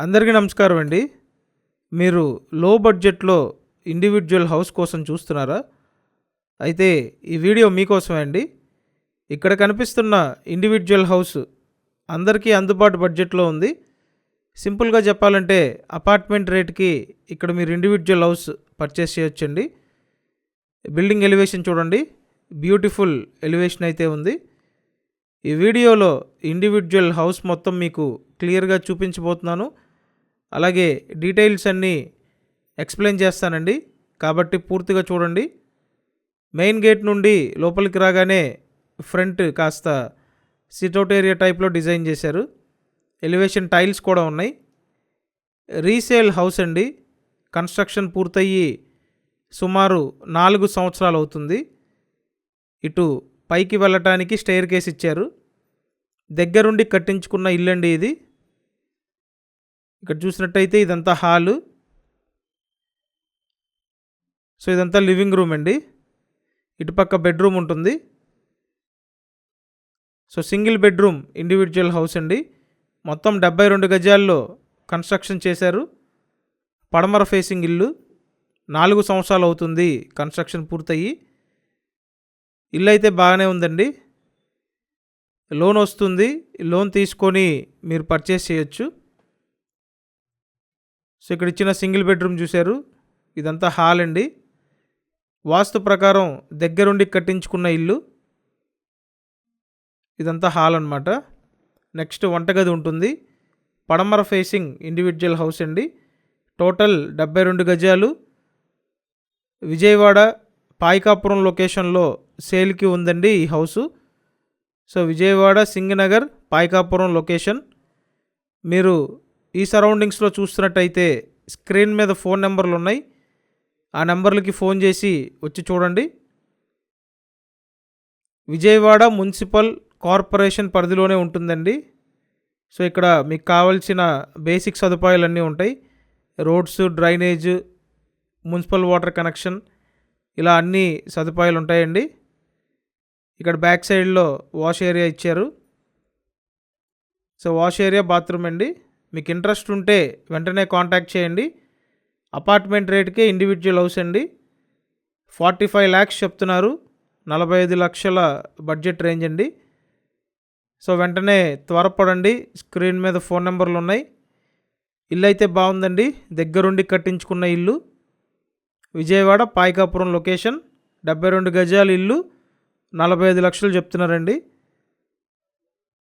అందరికీ నమస్కారం అండి. మీరు లో బడ్జెట్లో ఇండివిడ్యువల్ హౌస్ కోసం చూస్తున్నారా? అయితే ఈ వీడియో మీకోసమే అండి. ఇక్కడ కనిపిస్తున్న ఇండివిడ్యువల్ హౌస్ అందరికీ అందుబాటు బడ్జెట్లో ఉంది. సింపుల్గా చెప్పాలంటే అపార్ట్మెంట్ రేట్కి ఇక్కడ మీరు ఇండివిడ్యువల్ హౌస్ పర్చేస్ చేయొచ్చండి. బిల్డింగ్ ఎలివేషన్ చూడండి, బ్యూటిఫుల్ ఎలివేషన్ అయితే ఉంది. ఈ వీడియోలో ఇండివిడ్యువల్ హౌస్ మొత్తం మీకు క్లియర్గా చూపించబోతున్నాను. అలాగే డీటెయిల్స్ అన్నీ ఎక్స్ప్లెయిన్ చేస్తానండి, కాబట్టి పూర్తిగా చూడండి. మెయిన్ గేట్ నుండి లోపలికి రాగానే ఫ్రంట్ కాస్త సిట్అవుట్ ఏరియా టైప్లో డిజైన్ చేశారు. ఎలివేషన్ టైల్స్ కూడా ఉన్నాయి. రీసేల్ హౌస్ అండి. కన్స్ట్రక్షన్ పూర్తయ్యి సుమారు 4 సంవత్సరాలు అవుతుంది. ఇటు పైకి వెళ్ళటానికి స్టెయిర్ కేస్ ఇచ్చారు. దగ్గరుండి కట్టించుకున్న ఇల్లు అండి ఇది. ఇక్కడ చూసినట్టయితే ఇదంతా హాలు. సో ఇదంతా లివింగ్ రూమ్ అండి. ఇటుపక్క బెడ్రూమ్ ఉంటుంది. So single bedroom individual house అండి. మొత్తం 72 గజాల్లో కన్స్ట్రక్షన్ చేశారు. పడమర ఫేసింగ్ ఇల్లు. 4 సంవత్సరాలు అవుతుంది కన్స్ట్రక్షన్ పూర్తయ్యి. ఇల్లు అయితే బాగానే ఉందండి. లోన్ వస్తుంది. లోన్ తీసుకొని మీరు పర్చేస్ చేయొచ్చు. సో ఇక్కడ ఇచ్చిన సింగిల్ బెడ్రూమ్ చూశారు. ఇదంతా హాల్ అండి. వాస్తు ప్రకారం దగ్గరుండి కట్టించుకున్న ఇల్లు. ఇదంతా హాల్ అన్నమాట. నెక్స్ట్ వంటగది ఉంటుంది. పడమర ఫేసింగ్ ఇండివిడ్యువల్ హౌస్ అండి. టోటల్ 72 గజాలు. విజయవాడ పాయికాపురం లొకేషన్లో సేల్కి ఉందండి ఈ house. So Vijayawada Singh Nagar Payakapuram location. మీరు ఈ సరౌండింగ్స్లో చూస్తున్నట్టయితే స్క్రీన్ మీద ఫోన్ నెంబర్లు ఉన్నాయి. ఆ నెంబర్లకి ఫోన్ చేసి వచ్చి చూడండి. విజయవాడ మున్సిపల్ కార్పొరేషన్ పరిధిలోనే ఉంటుందండి. సో ఇక్కడ మీకు కావాల్సిన బేసిక్ సదుపాయాలన్నీ ఉంటాయి. Roads, drainage, municipal water connection, ఇలా అన్ని సదుపాయాలు ఉంటాయండి. ఇక్కడ బ్యాక్ సైడ్లో వాష్ ఏరియా ఇచ్చారు. సో వాష్ ఏరియా, బాత్రూమ్ అండి. మీకు ఇంట్రెస్ట్ ఉంటే వెంటనే కాంటాక్ట్ చేయండి. అపార్ట్మెంట్ రేట్కే ఇండివిడ్యువల్ హౌస్ అండి. 45 lakhs చెప్తున్నారు. 45 లక్షల బడ్జెట్ రేంజ్ అండి. సో వెంటనే త్వరపడండి. స్క్రీన్ మీద ఫోన్ నెంబర్లు ఉన్నాయి. ఇల్లు అయితే బాగుందండి. దగ్గరుండి కట్టించుకున్న ఇల్లు. విజయవాడ పాయికాపురం లొకేషన్. 72 గజాల ఇల్లు. 45 లక్షలు చెప్తున్నారండి.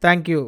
Thank you.